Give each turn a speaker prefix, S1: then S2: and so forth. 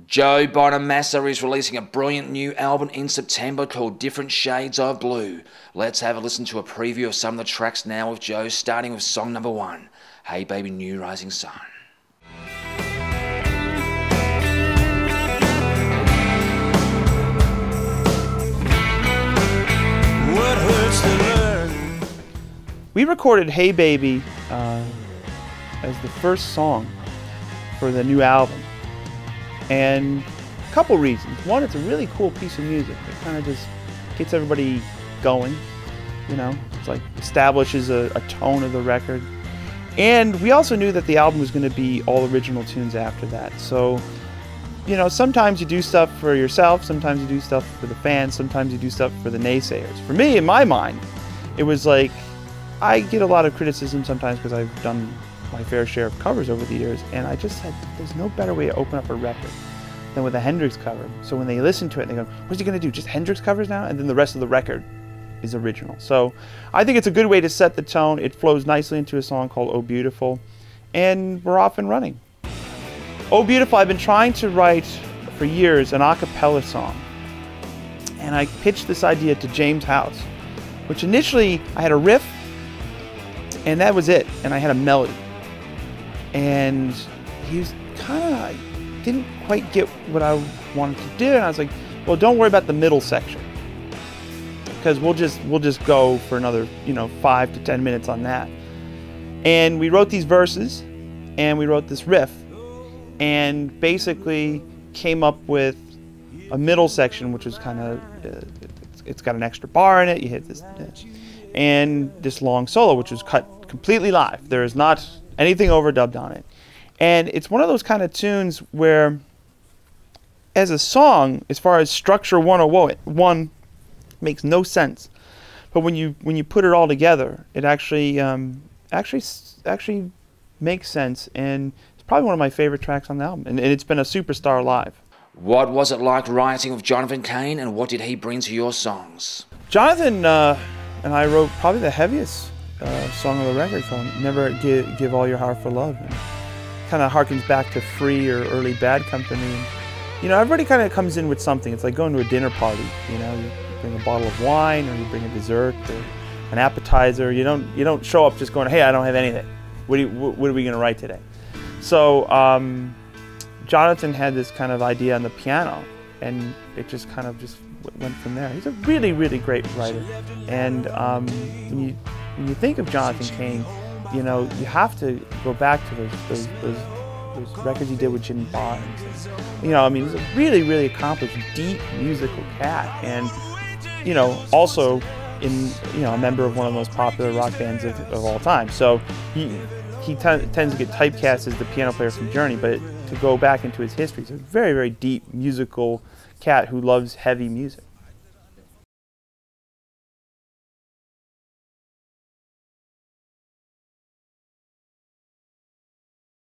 S1: Joe Bonamassa is releasing a brilliant new album in September called Different Shades of Blue. Let's have a listen to a preview of some of the tracks now with Joe, starting with song number 1, Hey Baby New Rising Sun.
S2: What hurts to learn?
S3: We recorded Hey Baby as the first song for the new album. And a couple reasons. One, it's a really cool piece of music. It kind of just gets everybody going, you know. It's like establishes a tone of the record. And we also knew that the album was going to be all original tunes after that. So, you know, sometimes you do stuff for yourself, sometimes you do stuff for the fans, sometimes you do stuff for the naysayers. For me, in my mind, it was like, I get a lot of criticism sometimes because I've done my fair share of covers over the years, and I just said there's no better way to open up a record than with a Hendrix cover. So when they listen to it, they go, what's he going to do, just Hendrix covers now? And then the rest of the record is original. So I think it's a good way to set the tone. It flows nicely into a song called Oh Beautiful, and we're off and running. Oh Beautiful, I've been trying to write for years an a cappella song, and I pitched this idea to James House, which initially I had a riff, and that was it, and I had a melody. And he was kind of, didn't quite get what I wanted to do, and I was like, well, don't worry about the middle section, because we'll just go for another, 5 to 10 minutes on that. And we wrote these verses, and we wrote this riff, and basically came up with a middle section, which was kind of, it's got an extra bar in it, you hit this, and this long solo, which was cut completely live. There is not anything overdubbed on it. And it's one of those kind of tunes where, as a song, as far as structure 101, makes no sense. But when you put it all together, it actually makes sense, and it's probably one of my favorite tracks on the album. And it's been a superstar live.
S1: What was it like writing with Jonathan Cain, and what did he bring to your songs?
S3: Jonathan and I wrote probably the heaviest song of the record, called Never Give All Your Heart for Love. And kind of harkens back to Free or early Bad Company. And, everybody kind of comes in with something. It's like going to a dinner party. You bring a bottle of wine, or you bring a dessert, or an appetizer. You don't show up just going, hey, I don't have anything. What are we going to write today? So Jonathan had this kind of idea on the piano, and it just kind of went from there. He's a really, really great writer. And when you think of Jonathan Cain, you have to go back to those records he did with Jimmy Barnes. He's a really, really accomplished, deep musical cat, and also a member of one of the most popular rock bands of all time. So he tends to get typecast as the piano player from Journey, but to go back into his history, he's a very, very deep musical cat who loves heavy music.